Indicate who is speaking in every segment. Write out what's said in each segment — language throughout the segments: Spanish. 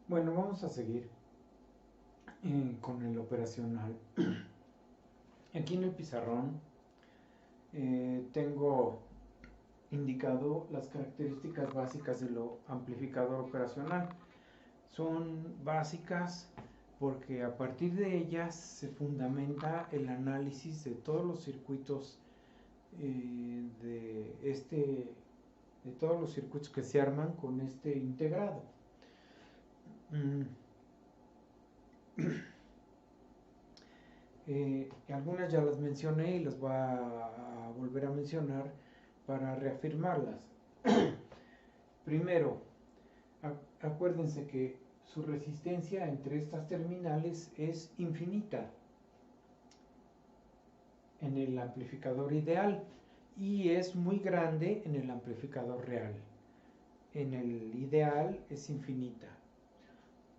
Speaker 1: Bueno, vamos a seguir con el operacional. Aquí en el pizarrón tengo indicado las características básicas del amplificador operacional. Son básicas porque a partir de ellas se fundamenta el análisis de todos los circuitos de todos los circuitos que se arman con este integrado. Algunas ya las mencioné y las voy a volver a mencionar para reafirmarlas. Primero, acuérdense que su resistencia entre estas terminales es infinita en el amplificador ideal y es muy grande en el amplificador real. En el ideal es infinita.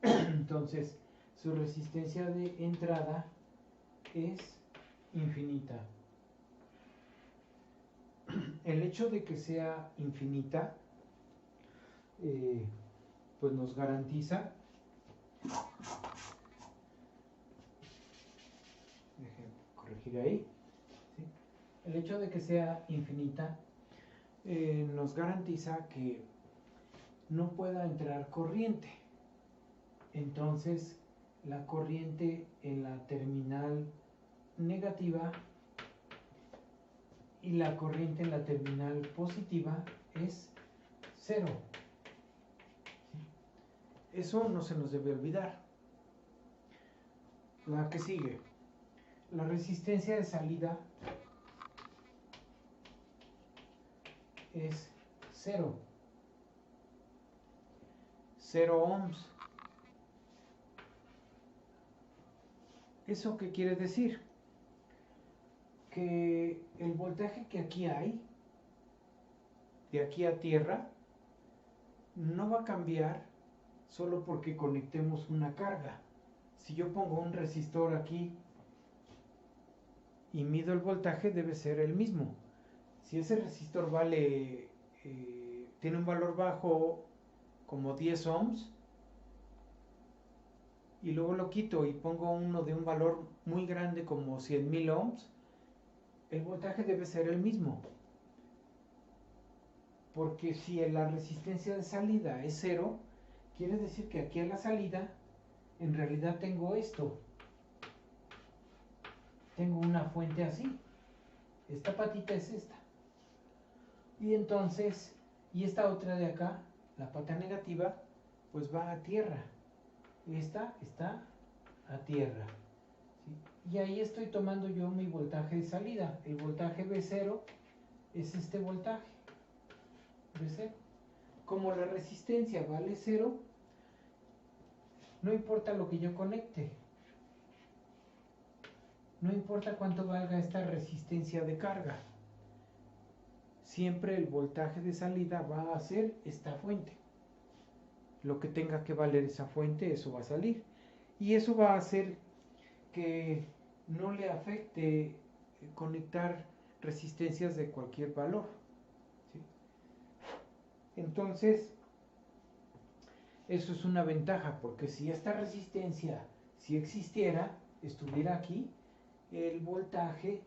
Speaker 1: Entonces, su resistencia de entrada es infinita. El hecho de que sea infinita pues nos garantiza, déjenme corregir ahí, ¿sí? El hecho de que sea infinita nos garantiza que no pueda entrar corriente. Entonces la corriente en la terminal negativa y la corriente en la terminal positiva es cero. Eso no se nos debe olvidar. La que sigue, la resistencia de salida es 0 ohms. ¿Eso qué quiere decir? Que el voltaje que aquí hay, de aquí a tierra, no va a cambiar solo porque conectemos una carga. Si yo pongo un resistor aquí y mido el voltaje, debe ser el mismo. Si ese resistor tiene un valor bajo como 10 ohms y luego lo quito y pongo uno de un valor muy grande como 100.000 ohms, el voltaje debe ser el mismo. Porque si la resistencia de salida es 0, quiere decir que aquí a la salida en realidad tengo esto. Tengo una fuente así. Esta patita es esta. Y entonces, y esta otra de acá, la pata negativa, pues va a tierra. Esta está a tierra. ¿Sí? Y ahí estoy tomando yo mi voltaje de salida. El voltaje V0 es este voltaje. V0. Como la resistencia vale 0, no importa lo que yo conecte. No importa cuánto valga esta resistencia de carga. Siempre el voltaje de salida va a ser esta fuente. Lo que tenga que valer esa fuente, eso va a salir. Y eso va a hacer que no le afecte conectar resistencias de cualquier valor. ¿Sí? Entonces, eso es una ventaja, porque si esta resistencia, si existiera, estuviera aquí, el voltaje,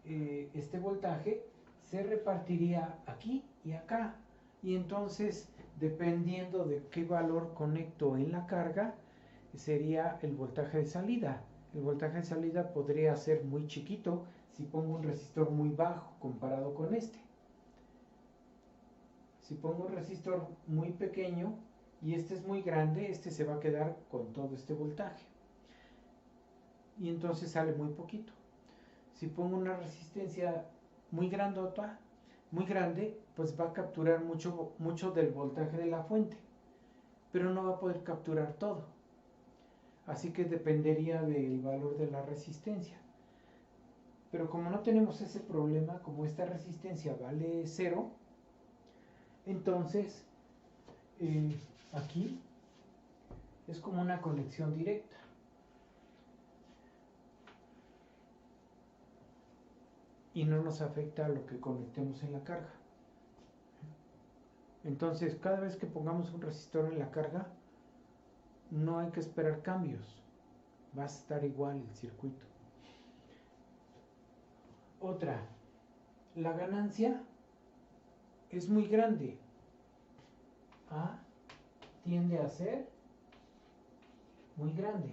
Speaker 1: este voltaje se repartiría aquí y acá. Y entonces, dependiendo de qué valor conecto en la carga, sería el voltaje de salida. El voltaje de salida podría ser muy chiquito si pongo un resistor muy bajo comparado con este. Si pongo un resistor muy pequeño y este es muy grande, este se va a quedar con todo este voltaje. Y entonces sale muy poquito. Si pongo una resistencia muy grandota, muy grande, pues va a capturar mucho del voltaje de la fuente, pero no va a poder capturar todo. Así que dependería del valor de la resistencia. Pero como no tenemos ese problema, como esta resistencia vale 0, entonces aquí es como una conexión directa. Y no nos afecta a lo que conectemos en la carga. Entonces, cada vez que pongamos un resistor en la carga, no hay que esperar cambios, va a estar igual el circuito. Otra, la ganancia es muy grande. A tiende a ser muy grande,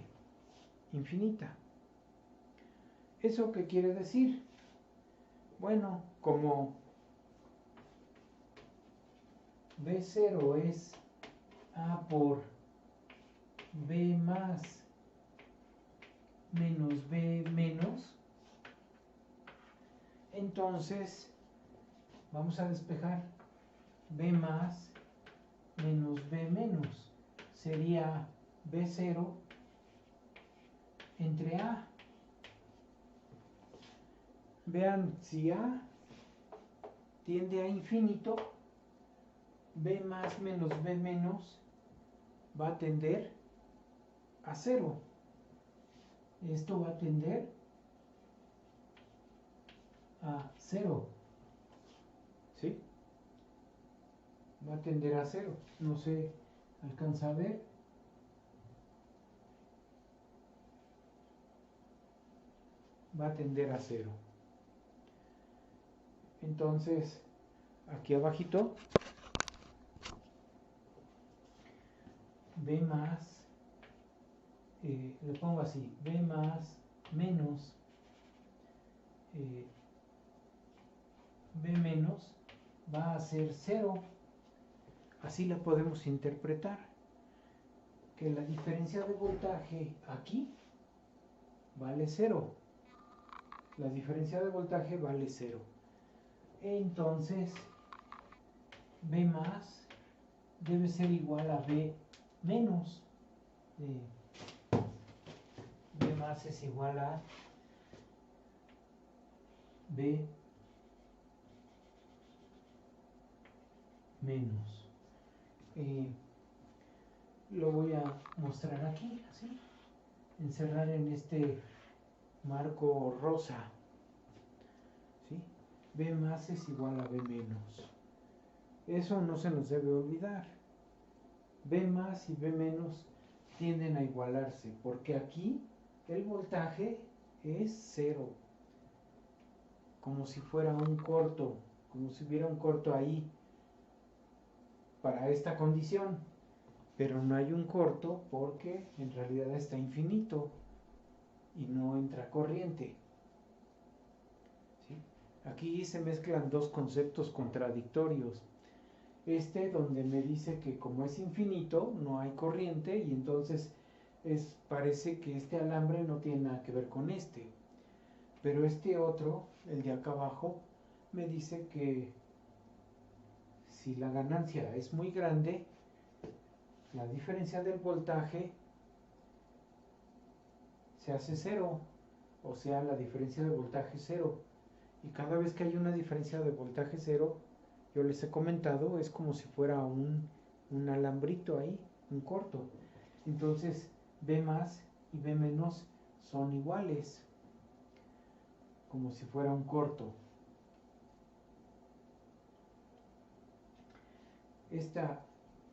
Speaker 1: infinita. ¿Eso qué quiere decir? Bueno, como B0 es A por B más menos B menos, entonces vamos a despejar B más menos B menos. Sería B0 entre A. Vean, si A tiende a infinito, B más menos B menos va a tender a 0. Esto va a tender a 0. ¿Sí? Va a tender a 0. No se alcanza a ver. Va a tender a 0. Entonces, aquí abajito, B más, le pongo así, B más menos B menos va a ser 0. Así la podemos interpretar, que la diferencia de voltaje aquí vale 0. La diferencia de voltaje vale 0. Entonces, B más debe ser igual a B menos. B más es igual a B menos. Lo voy a mostrar aquí, así. Encerrar en este marco rosa. ¿Sí? B más es igual a B menos. Eso no se nos debe olvidar. B más y B menos tienden a igualarse, porque aquí el voltaje es 0. Como si fuera un corto, como si hubiera un corto ahí para esta condición. Pero no hay un corto porque en realidad está infinito y no entra corriente. ¿Sí? Aquí se mezclan dos conceptos contradictorios. Donde me dice que como es infinito no hay corriente y entonces parece que este alambre no tiene nada que ver con este. Pero este otro, el de acá abajo, me dice que si la ganancia es muy grande, la diferencia del voltaje se hace 0, o sea, la diferencia de voltaje 0. Y cada vez que hay una diferencia de voltaje 0, yo les he comentado, es como si fuera un alambrito ahí, un corto. Entonces, B más y B menos son iguales, como si fuera un corto.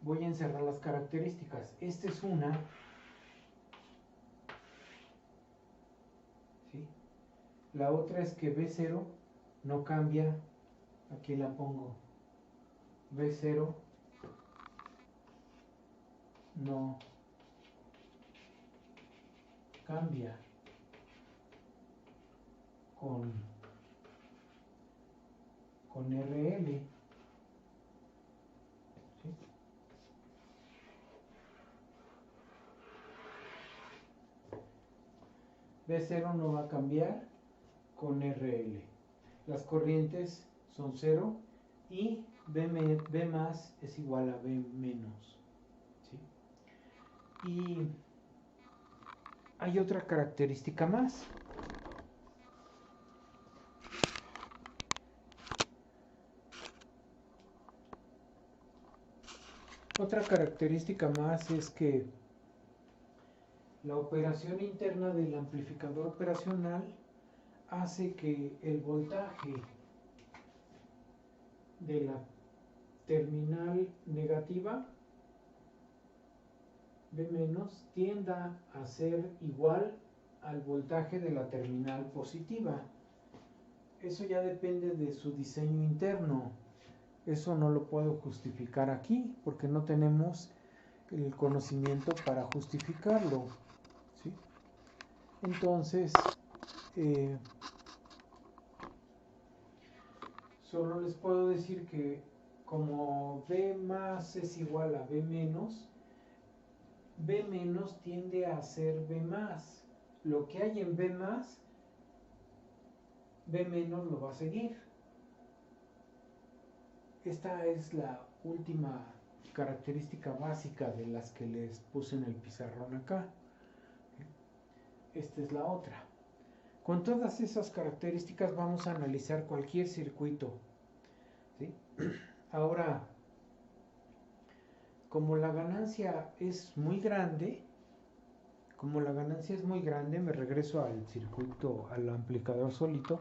Speaker 1: Voy a encerrar las características. Esta es una. ¿Sí? La otra es que B0 no cambia. Aquí la pongo. B0 no cambia con RL. ¿Sí? B0 no va a cambiar con RL. Las corrientes son 0 y B más es igual a B menos. ¿Sí? Y hay otra característica más. Otra característica más es que la operación interna del amplificador operacional hace que el voltaje de la terminal negativa B menos tienda a ser igual al voltaje de la terminal positiva. Eso ya depende de su diseño interno. Eso no lo puedo justificar aquí porque no tenemos el conocimiento para justificarlo, ¿sí? Entonces, solo les puedo decir que como B más es igual a B menos tiende a ser B más. Lo que hay en B más, B menos lo va a seguir. Esta es la última característica básica de las que les puse en el pizarrón acá. Esta es la otra. Con todas esas características vamos a analizar cualquier circuito, ¿sí? Ahora, como la ganancia es muy grande, me regreso al circuito, al amplificador solito.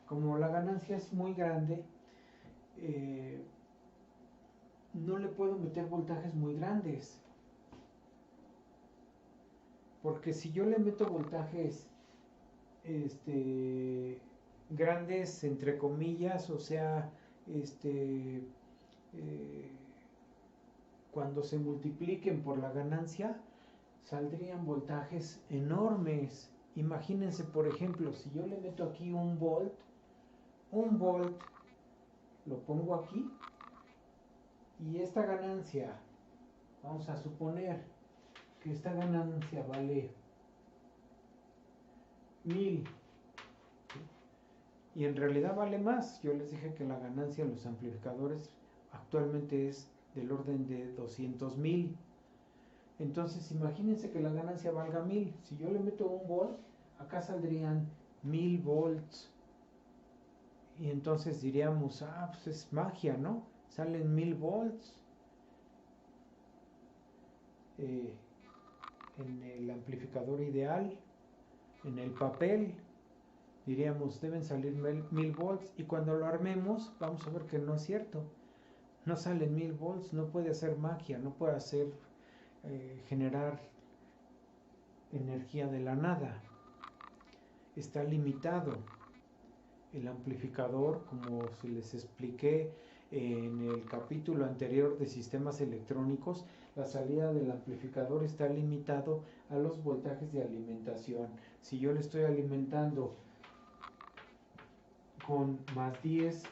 Speaker 1: Como la ganancia es muy grande, no le puedo meter voltajes muy grandes. Porque si yo le meto voltajes grandes, entre comillas, o sea, cuando se multipliquen por la ganancia, saldrían voltajes enormes. Imagínense, por ejemplo, si yo le meto aquí un volt, lo pongo aquí, y esta ganancia, vamos a suponer que esta ganancia vale 1000, y en realidad vale más. Yo les dije que la ganancia en los amplificadores actualmente es del orden de 200,000. Entonces imagínense que la ganancia valga 1000. Si yo le meto un volt, acá saldrían 1000 volts. Y entonces diríamos, pues es magia, ¿no? Salen 1000 volts. En el amplificador ideal, en el papel, diríamos deben salir 1000 volts, y cuando lo armemos vamos a ver que no es cierto. No salen 1000 volts, no puede hacer magia, no puede hacer generar energía de la nada. Está limitado. El amplificador, como se les expliqué en el capítulo anterior de sistemas electrónicos, la salida del amplificador está limitado a los voltajes de alimentación. Si yo le estoy alimentando con más 10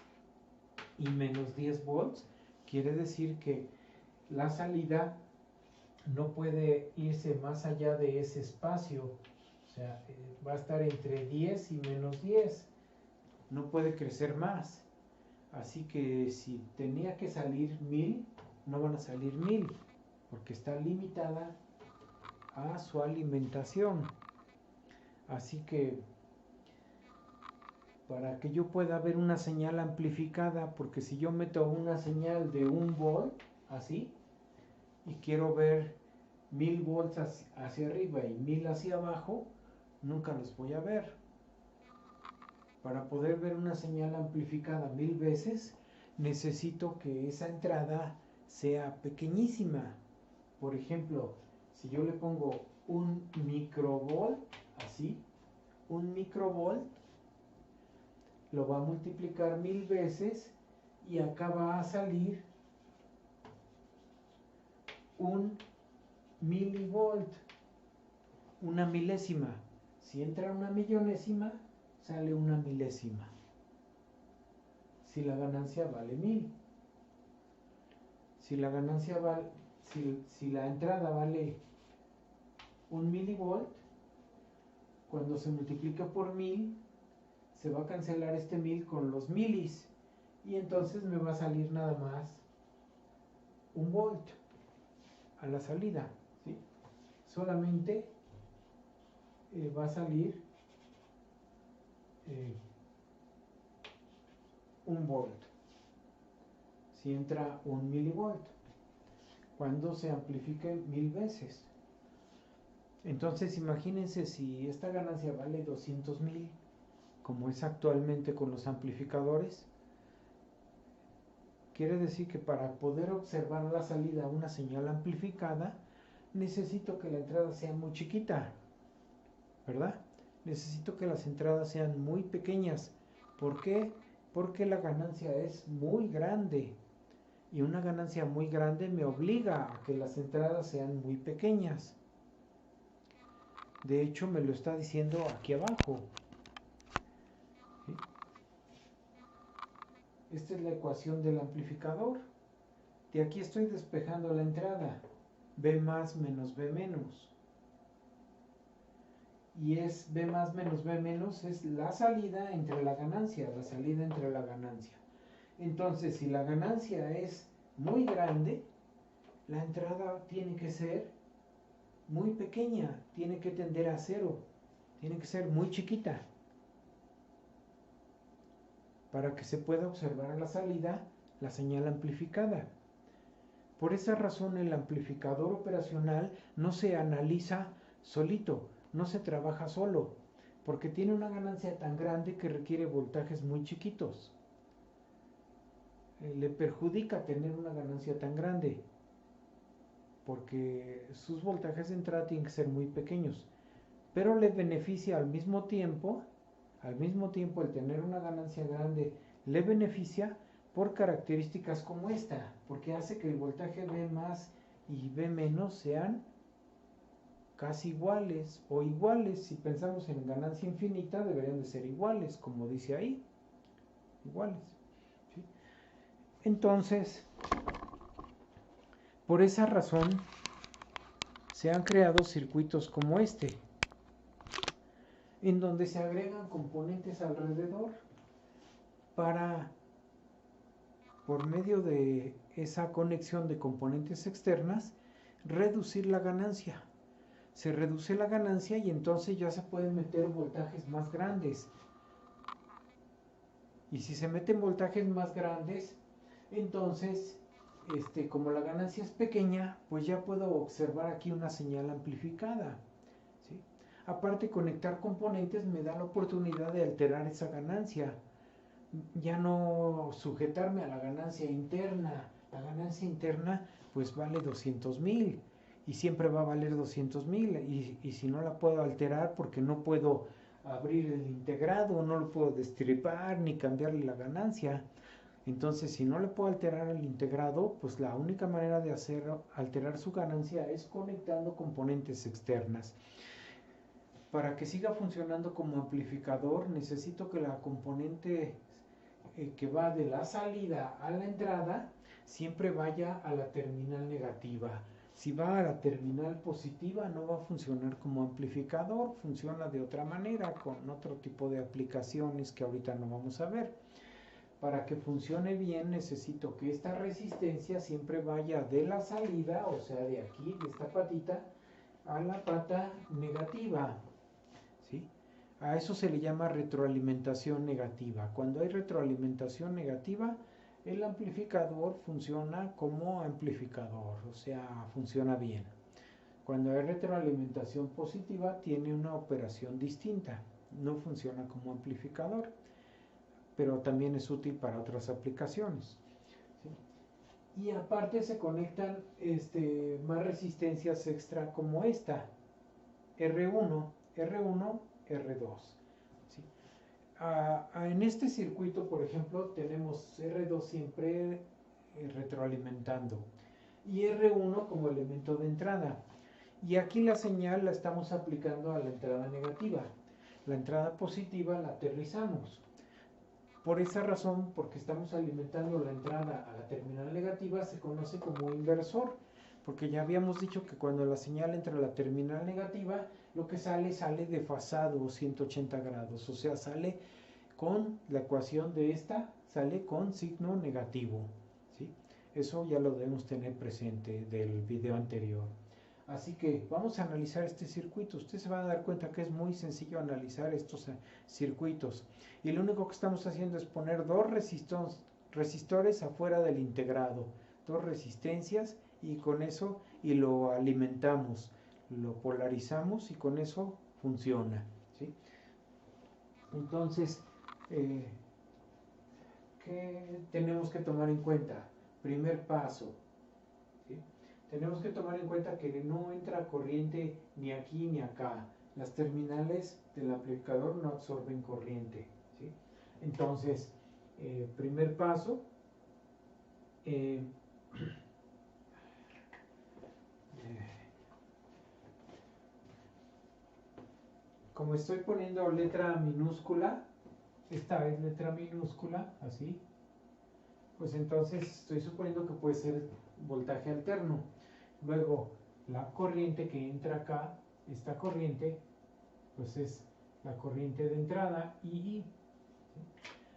Speaker 1: y menos 10 volts, quiere decir que la salida no puede irse más allá de ese espacio. O sea, va a estar entre 10 y menos 10. No puede crecer más. Así que si tenía que salir 1000, no van a salir 1000, porque está limitada a su alimentación. Así que para que yo pueda ver una señal amplificada, porque si yo meto una señal de 1 volt, así, y quiero ver 1000 volts hacia arriba y 1000 hacia abajo, nunca los voy a ver. Para poder ver una señal amplificada 1000 veces, necesito que esa entrada sea pequeñísima. Por ejemplo, si yo le pongo un microvolt, así, un microvolt, lo va a multiplicar 1000 veces, y acá va a salir un milivolt, una milésima. Si entra una millonésima, sale una milésima. Si la ganancia vale 1000. Si la ganancia vale, si la entrada vale 1 milivolt, cuando se multiplica por 1000, se va a cancelar este 1000 con los milis, y entonces me va a salir nada más 1 volt a la salida, ¿sí? Solamente va a salir 1 volt si entra 1 milivolt, cuando se amplifique 1000 veces. Entonces imagínense, si esta ganancia vale 200,000, como es actualmente con los amplificadores, Quiere decir que para poder observar la salida a una señal amplificada, necesito que la entrada sea muy chiquita, ¿verdad? Necesito que las entradas sean muy pequeñas. ¿Por qué? Porque la ganancia es muy grande. Y una ganancia muy grande me obliga a que las entradas sean muy pequeñas. De hecho, me lo está diciendo aquí abajo. ¿Sí? Esta es la ecuación del amplificador. De aquí estoy despejando la entrada. B más menos B menos. Y es B más menos B menos es la salida entre la ganancia. La salida entre la ganancia. Entonces, si la ganancia es muy grande, la entrada tiene que ser muy pequeña. Tiene que tender a cero. Tiene que ser muy chiquita. Para que se pueda observar a la salida la señal amplificada. Por esa razón el amplificador operacional no se analiza solito, no se trabaja solo, porque tiene una ganancia tan grande que requiere voltajes muy chiquitos. Le perjudica tener una ganancia tan grande, porque sus voltajes de entrada tienen que ser muy pequeños, pero le beneficia al mismo tiempo el tener una ganancia grande, le beneficia por características como esta, porque hace que el voltaje B más y B menos sean casi iguales o iguales. Si pensamos en ganancia infinita, deberían de ser iguales, como dice ahí, iguales. ¿Sí? Entonces, por esa razón, se han creado circuitos como este, en donde se agregan componentes alrededor para, por medio de esa conexión de componentes externas, reducir la ganancia. Se reduce la ganancia y entonces ya se pueden meter voltajes más grandes. Y si se meten voltajes más grandes, entonces, como la ganancia es pequeña, pues ya puedo observar aquí una señal amplificada. ¿Sí? Aparte, conectar componentes me da la oportunidad de alterar esa ganancia. Ya no sujetarme a la ganancia interna. La ganancia interna pues vale 200,000 y siempre va a valer 200,000 y si no la puedo alterar porque no puedo abrir el integrado, no lo puedo destripar ni cambiarle la ganancia. Entonces, si no le puedo alterar el integrado, pues la única manera de alterar su ganancia es conectando componentes externas. Para que siga funcionando como amplificador, necesito que la componente que va de la salida a la entrada siempre vaya a la terminal negativa. Si va a la terminal positiva no va a funcionar como amplificador, funciona de otra manera con otro tipo de aplicaciones que ahorita no vamos a ver. Para que funcione bien necesito que esta resistencia siempre vaya de la salida, o sea de aquí, de esta patita, a la pata negativa. ¿Sí? A eso se le llama retroalimentación negativa. Cuando hay retroalimentación negativa, el amplificador funciona como amplificador, o sea, funciona bien. Cuando hay retroalimentación positiva, tiene una operación distinta, no funciona como amplificador, pero también es útil para otras aplicaciones. ¿Sí? Y aparte se conectan más resistencias extra como esta, R1, R1, R2. ¿Sí? En este circuito, por ejemplo, tenemos R2 siempre retroalimentando y R1 como elemento de entrada. Y aquí la señal la estamos aplicando a la entrada negativa. La entrada positiva la aterrizamos. Por esa razón, porque estamos alimentando la entrada a la terminal negativa, se conoce como inversor. Porque ya habíamos dicho que cuando la señal entra a la terminal negativa, lo que sale desfasado 180 grados. O sea, sale con la ecuación de esta, sale con signo negativo. ¿Sí? Eso ya lo debemos tener presente del video anterior. Así que vamos a analizar este circuito. Usted se va a dar cuenta que es muy sencillo analizar estos circuitos. Y lo único que estamos haciendo es poner dos resistores afuera del integrado. Dos resistencias y con eso lo alimentamos. Lo polarizamos y con eso funciona. ¿Sí? Entonces, ¿qué tenemos que tomar en cuenta? Primer paso, ¿sí? Tenemos que tomar en cuenta que no entra corriente ni aquí ni acá. Las terminales del amplificador no absorben corriente, ¿sí? Entonces, primer paso, como estoy poniendo letra minúscula, esta es letra minúscula, así, pues entonces estoy suponiendo que puede ser voltaje alterno. Luego, la corriente que entra acá, esta corriente, pues es la corriente de entrada y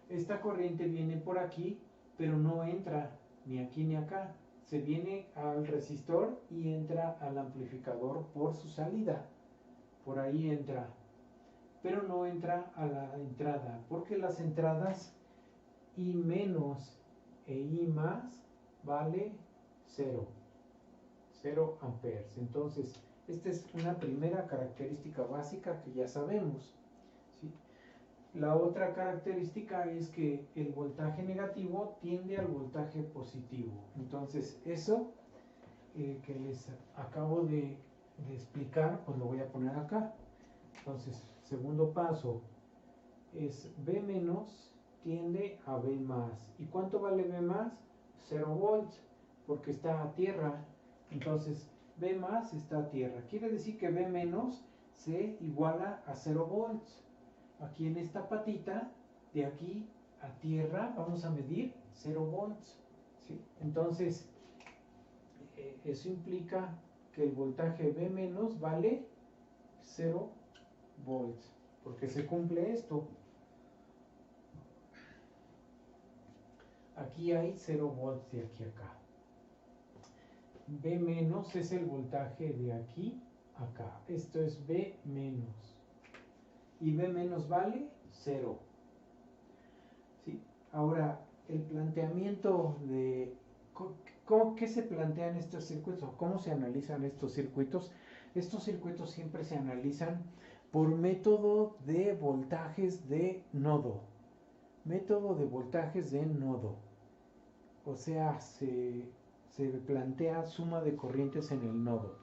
Speaker 1: esta corriente viene por aquí, pero no entra ni aquí ni acá. Se viene al resistor y entra al amplificador por su salida. Por ahí entra, pero no entra a la entrada, porque las entradas I menos e I más vale 0 amperes. Entonces, esta es una primera característica básica que ya sabemos, ¿sí? La otra característica es que el voltaje negativo tiende al voltaje positivo. Entonces, eso que les acabo de explicar, pues lo voy a poner acá. Entonces, segundo paso es B menos tiende a B más. ¿Y cuánto vale B más? 0 volts, porque está a tierra. Entonces, B más está a tierra. Quiere decir que B menos se iguala a 0 volts. Aquí en esta patita, de aquí a tierra, vamos a medir 0 volts, ¿sí? Entonces, eso implica que el voltaje B menos vale 0 volts, porque se cumple esto. Aquí hay 0 volts de aquí a acá. B menos es el voltaje de aquí a acá. Esto es B menos. Y B menos vale 0. ¿Sí? Ahora, el planteamiento de ¿qué se plantean estos circuitos? ¿Cómo se analizan estos circuitos? Estos circuitos siempre se analizan por método de voltajes de nodo. Método de voltajes de nodo. O sea, se plantea suma de corrientes en el nodo.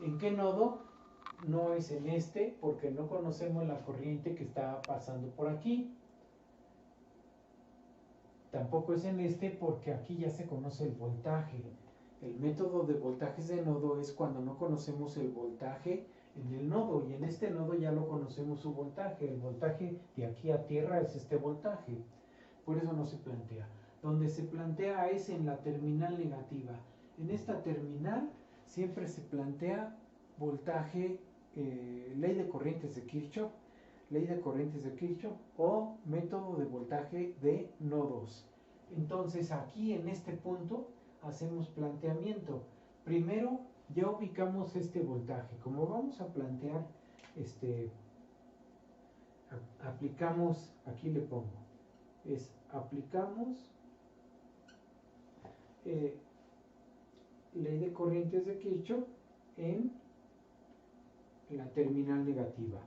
Speaker 1: ¿En qué nodo? No es en este, porque no conocemos la corriente que está pasando por aquí. Tampoco es en este, porque aquí ya se conoce el voltaje. El método de voltajes de nodo es cuando no conocemos el voltaje en el nodo, y en este nodo ya lo conocemos su voltaje. El voltaje de aquí a tierra es este voltaje. Por eso no se plantea. Donde se plantea es en la terminal negativa. En esta terminal siempre se plantea voltaje, ley de corrientes de Kirchhoff, o método de voltaje de nodos. Entonces aquí en este punto hacemos planteamiento. Primero ya ubicamos este voltaje. Como vamos a plantear, aplicamos, aquí le pongo, aplicamos ley de corrientes de Kirchhoff en la terminal negativa.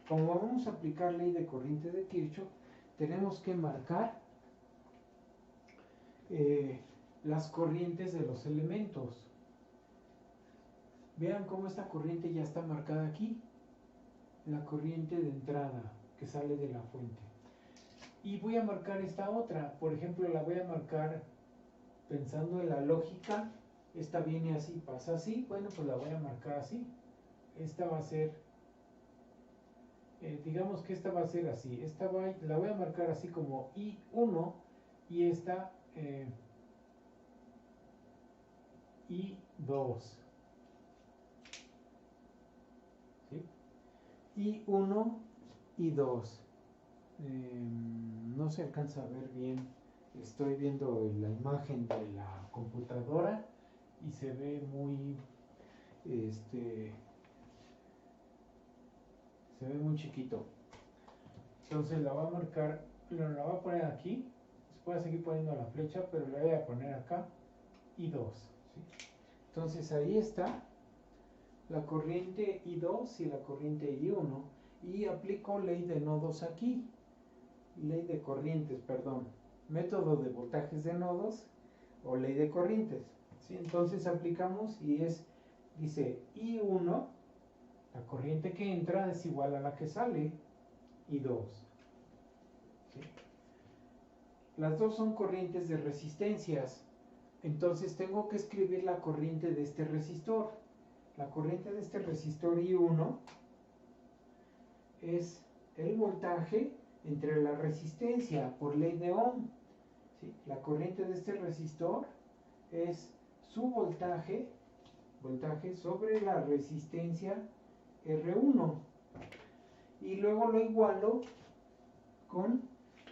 Speaker 1: Como vamos a aplicar ley de corriente de Kirchhoff, tenemos que marcar las corrientes de los elementos. Vean cómo esta corriente ya está marcada aquí, la corriente de entrada que sale de la fuente. Y voy a marcar esta otra, por ejemplo, la voy a marcar pensando en la lógica. Esta viene así, pasa así, bueno, pues la voy a marcar así. Esta va a ser, digamos que esta va a ser así. La voy a marcar así como I1 y esta I2. ¿Sí? I1 y 2. No se alcanza a ver bien. Estoy viendo la imagen de la computadora y se ve muy se ve muy chiquito. Entonces la voy a marcar, la voy a poner aquí. Voy a seguir poniendo la flecha, pero la voy a poner acá I2. ¿Sí? Entonces ahí está la corriente I2 y la corriente I1, y aplico ley de nodos aquí, ley de corrientes, perdón. método de voltajes de nodos o ley de corrientes. ¿Sí? Entonces aplicamos y dice I1, la corriente que entra es igual a la que sale, I2. ¿Sí? Las dos son corrientes de resistencias, entonces tengo que escribir la corriente de este resistor. La corriente de este resistor I1 es el voltaje entre la resistencia por ley de Ohm. ¿Sí? La corriente de este resistor es su voltaje sobre la resistencia R1. Y luego lo igualo con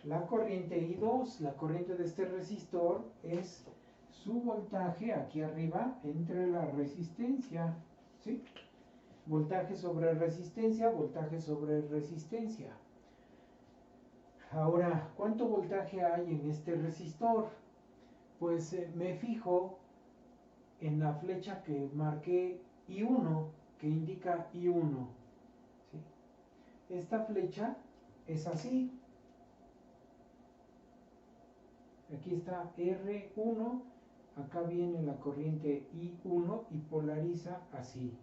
Speaker 1: la corriente I2. La corriente de este resistor es su voltaje aquí arriba entre la resistencia. ¿Sí? Voltaje sobre resistencia, voltaje sobre resistencia. Ahora, ¿cuánto voltaje hay en este resistor? Pues me fijo en la flecha que marqué I1, que indica I1. ¿Sí? Esta flecha es así. Aquí está R1, acá viene la corriente I1 y polariza así.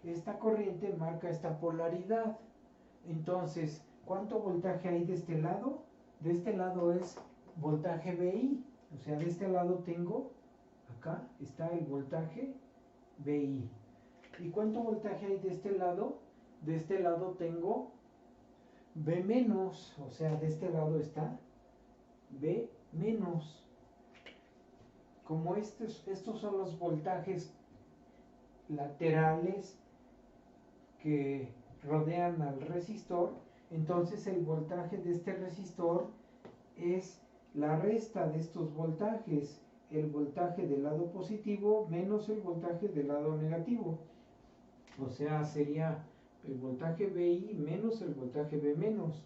Speaker 1: Esta corriente marca esta polaridad. Entonces, ¿cuánto voltaje hay de este lado? De este lado es voltaje VI. O sea, de este lado tengo, acá está el voltaje VI. ¿Y cuánto voltaje hay de este lado? De este lado tengo V menos. O sea, de este lado está V menos. Como estos son los voltajes laterales que rodean al resistor, entonces el voltaje de este resistor es la resta de estos voltajes, el voltaje del lado positivo menos el voltaje del lado negativo. O sea, sería el voltaje VI menos el voltaje V menos.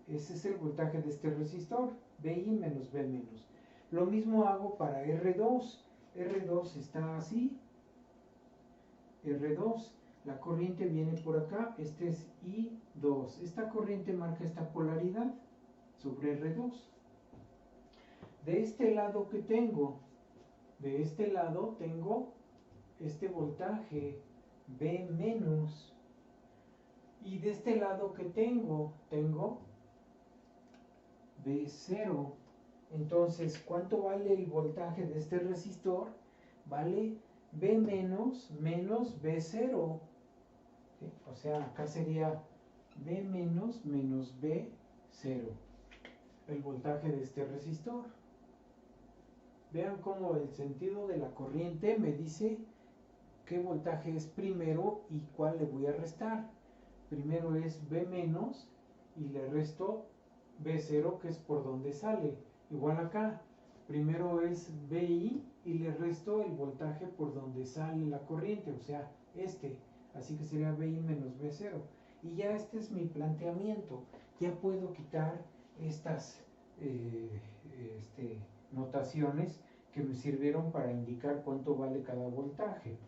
Speaker 1: Ese es el voltaje de este resistor, VI menos V menos. Lo mismo hago para R2. R2 está así. R2, la corriente viene por acá, este es I2. Esta corriente marca esta polaridad sobre R2. De este lado que tengo, de este lado tengo este voltaje V menos. Y de este lado que tengo V0. Entonces, ¿cuánto vale el voltaje de este resistor? Vale V menos menos V0. ¿Sí? O sea, acá sería V menos menos V0. El voltaje de este resistor. Vean cómo el sentido de la corriente me dice qué voltaje es primero y cuál le voy a restar. Primero es V menos y le resto V0, que es por donde sale. Igual acá, primero es VI y le resto el voltaje por donde sale la corriente, o sea, este. Así que sería VI menos V0. Y ya este es mi planteamiento. Ya puedo quitar estas notaciones que me sirvieron para indicar cuánto vale cada voltaje.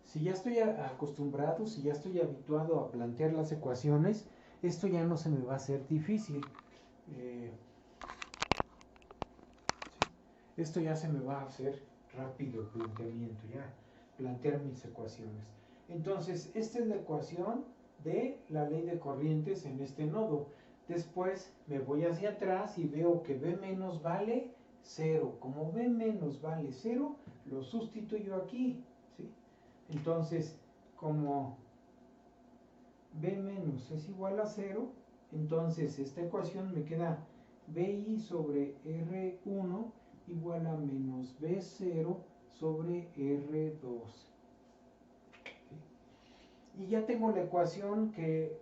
Speaker 1: Si ya estoy acostumbrado, si ya estoy habituado a plantear las ecuaciones, esto ya no se me va a hacer difícil. Esto ya se me va a hacer rápido el planteamiento, ya plantear mis ecuaciones. Entonces, esta es la ecuación de la ley de corrientes en este nodo. Después me voy hacia atrás y veo que V menos vale 0. Como V menos vale 0, lo sustituyo aquí. ¿Sí? Entonces, como V menos es igual a 0, entonces esta ecuación me queda VI sobre R1 igual a menos V0 sobre R2. ¿Sí? Y ya tengo la ecuación que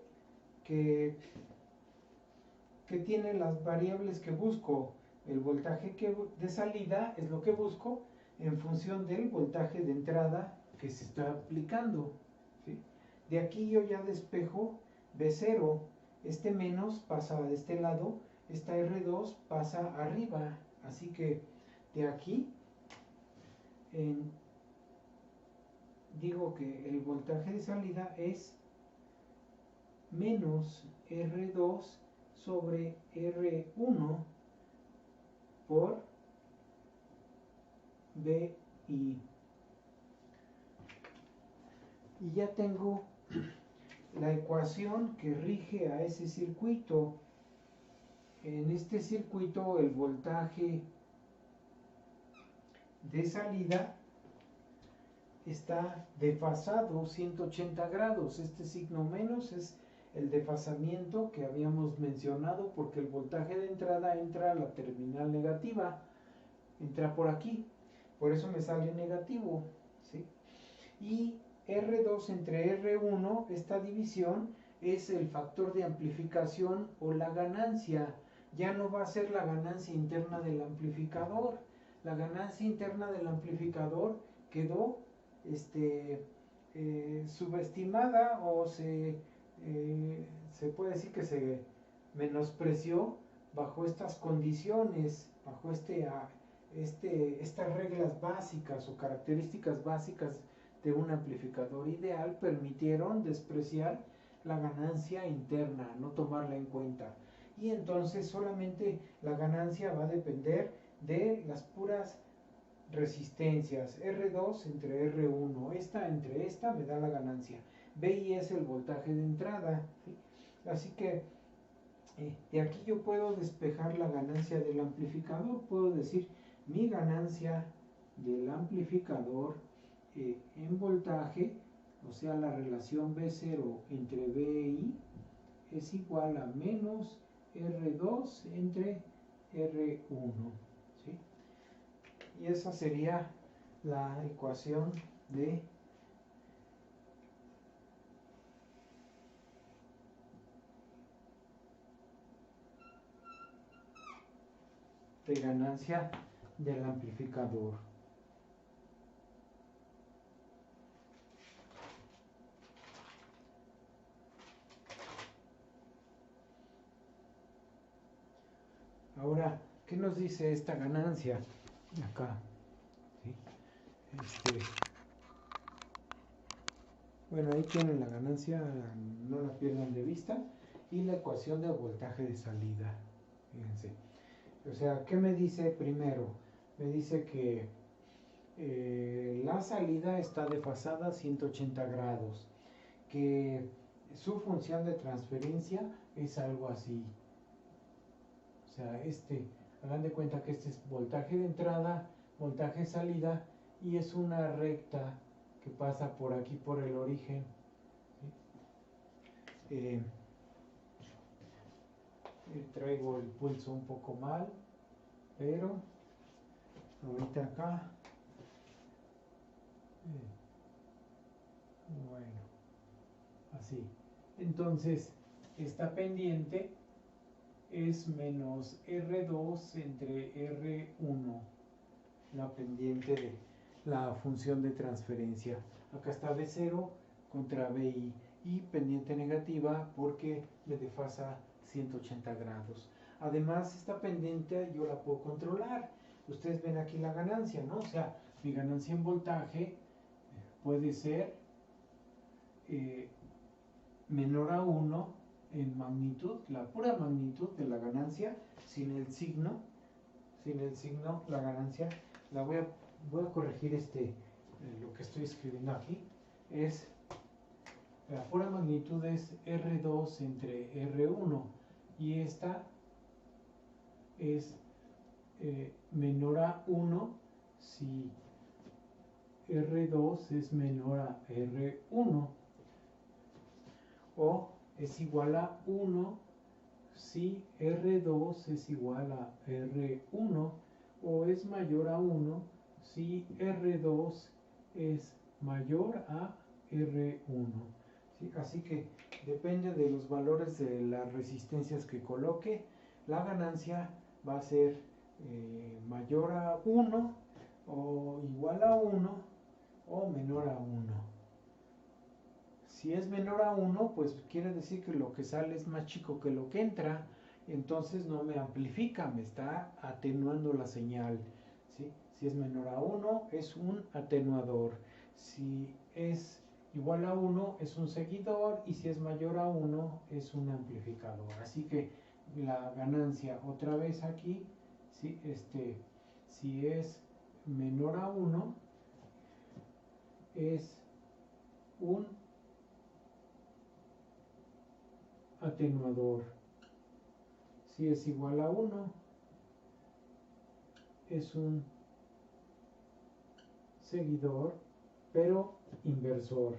Speaker 1: tiene las variables que busco. El voltaje de salida es lo que busco en función del voltaje de entrada que se está aplicando. ¿Sí? De aquí yo ya despejo V0. Este menos pasa de este lado, esta R2 pasa arriba. Así que de aquí digo que el voltaje de salida es menos R2 sobre R1 por BI. Y ya tengo la ecuación que rige a ese circuito. En este circuito el voltaje de salida está desfasado 180 grados. Este signo menos es el desfasamiento que habíamos mencionado, porque el voltaje de entrada entra a la terminal negativa, entra por aquí, por eso me sale negativo, ¿sí? Y R2 entre R1, esta división es el factor de amplificación o la ganancia. Ya no va a ser la ganancia interna del amplificador. La ganancia interna del amplificador quedó subestimada, o se puede decir que se menospreció bajo estas condiciones, bajo estas reglas básicas o características básicas de un amplificador ideal. Permitieron despreciar la ganancia interna, no tomarla en cuenta. Y entonces solamente la ganancia va a depender de las puras resistencias, R2 entre R1, esta entre esta me da la ganancia. BI es el voltaje de entrada, ¿sí? Así que de aquí yo puedo despejar la ganancia del amplificador. Puedo decir mi ganancia del amplificador en voltaje, o sea, la relación B0 entre BI es igual a menos R2 entre R1, ¿sí? Y esa sería la ecuación de ganancia del amplificador. Ahora, ¿qué nos dice esta ganancia? Acá, ¿sí? Bueno, ahí tienen la ganancia, no la pierdan de vista. Y la ecuación de voltaje de salida, fíjense. O sea, ¿qué me dice primero? Me dice que la salida está desfasada 180 grados, que su función de transferencia es algo así. O sea, hagan de cuenta que este es voltaje de entrada, voltaje de salida, y es una recta que pasa por aquí, por el origen, ¿sí? Traigo el pulso un poco mal, pero ahorita acá, bueno, así. Entonces, esta pendiente es menos R2 entre R1, la pendiente de la función de transferencia. Acá está B0 contra BI, y pendiente negativa porque me desfasa 180 grados. Además, esta pendiente yo la puedo controlar. Ustedes ven aquí la ganancia, ¿no? O sea, mi ganancia en voltaje puede ser menor a 1 en magnitud, la pura magnitud de la ganancia, sin el signo, la ganancia. Voy a corregir lo que estoy escribiendo aquí. La pura magnitud es R2 entre R1, y esta es menor a 1 si R2 es menor a R1, o es igual a 1 si R2 es igual a R1, o es mayor a 1 si R2 es mayor a R1. ¿Sí? Así que depende de los valores de las resistencias que coloque, la ganancia va a ser mayor a 1, o igual a 1, o menor a 1. Si es menor a 1, pues quiere decir que lo que sale es más chico que lo que entra, entonces no me amplifica, me está atenuando la señal, ¿sí? Si es menor a 1, es un atenuador. Si es igual a 1 es un seguidor y si es mayor a 1 es un amplificador. Así que la ganancia otra vez aquí, si es menor a 1 es un atenuador. Si es igual a 1 es un seguidor, pero inversor.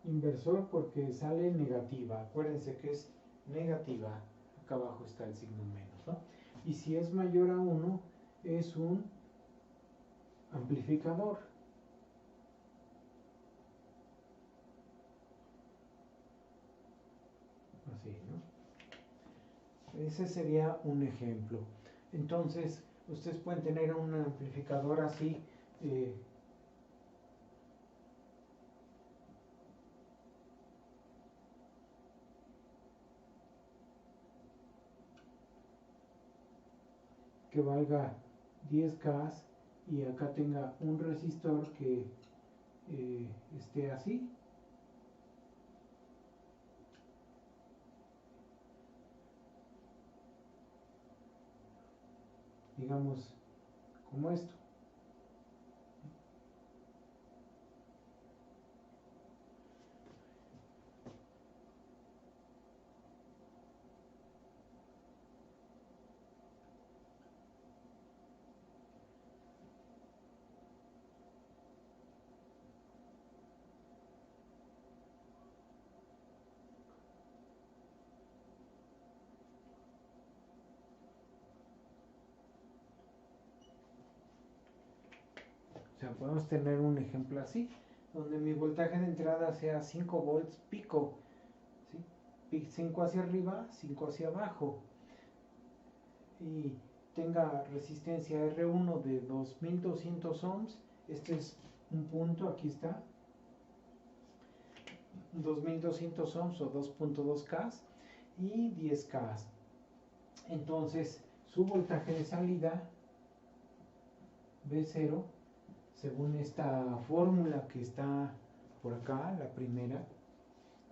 Speaker 1: Inversor porque sale negativa. Acuérdense que es negativa. Acá abajo está el signo menos, ¿no? Y si es mayor a 1 es un amplificador. Así, ¿no? Ese sería un ejemplo. Entonces, ustedes pueden tener un amplificador así, que valga 10K y acá tenga un resistor que esté así. Digamos, como esto. O sea, podemos tener un ejemplo así, donde mi voltaje de entrada sea 5 volts pico, ¿sí? 5 hacia arriba, 5 hacia abajo, y tenga resistencia R1 de 2200 ohms. Este es un punto, aquí está, 2200 ohms o 2.2K y 10K. Entonces, su voltaje de salida, V0, según esta fórmula que está por acá, la primera,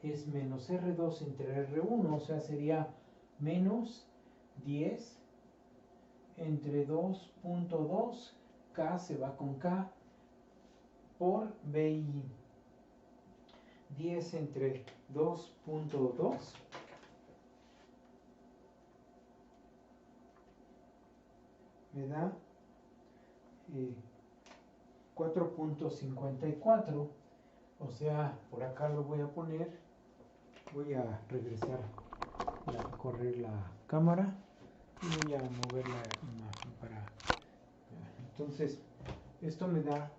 Speaker 1: es menos R2 entre R1, o sea, sería menos 10 entre 2.2, K se va con K, por VI. 10 entre 2.2 me da 4.54, o sea, por acá lo voy a poner, voy a regresar a correr la cámara y voy a mover la imagen para, entonces esto me da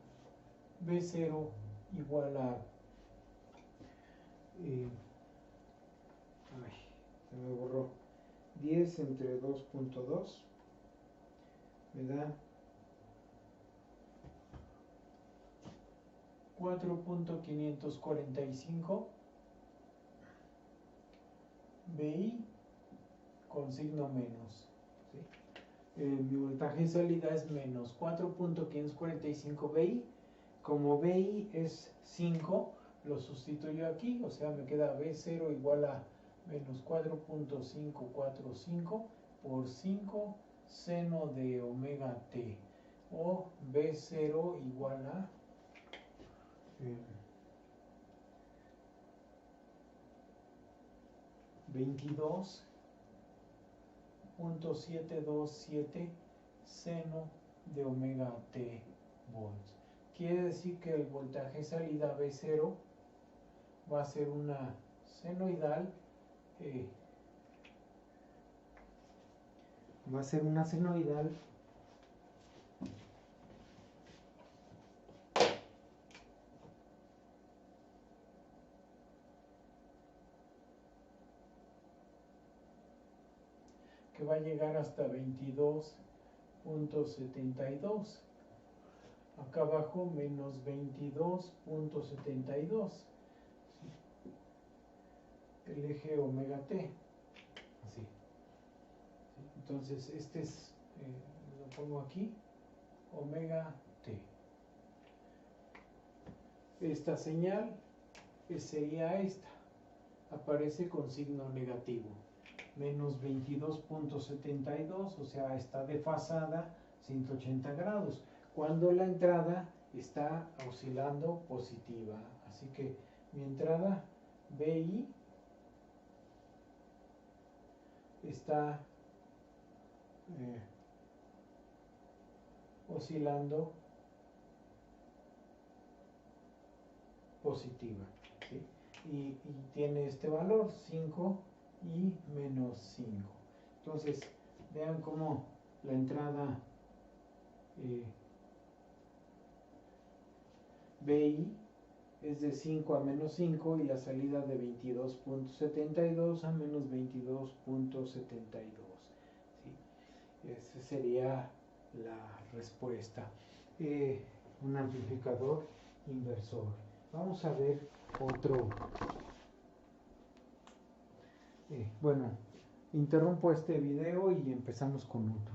Speaker 1: V0 igual a se me borró, 10 entre 2.2 me da 4.545 VI con signo menos, ¿sí? Mi voltaje de salida es menos 4.545 VI. Como VI es 5, lo sustituyo aquí, o sea, me queda V0 igual a menos 4.545 por 5 seno de omega t, o V0 igual a 22.727 seno de omega t volts. Quiere decir que el voltaje salida V0 va a ser una senoidal, que va a llegar hasta 22.72. Acá abajo menos 22.72. ¿Sí? El eje omega t. Así. ¿Sí? Entonces este es, lo pongo aquí, omega t. esta señal sería esta, aparece con signo negativo, menos 22.72, o sea, está desfasada 180 grados, cuando la entrada está oscilando positiva. Así que mi entrada BI está oscilando positiva, ¿sí? Y tiene este valor 5 y menos 5. Entonces vean cómo la entrada BI es de 5 a menos 5 y la salida de 22.72 a menos 22.72, ¿sí? Esa sería la respuesta. Un amplificador inversor. Vamos a ver otro. Bueno, interrumpo este video y empezamos con otro.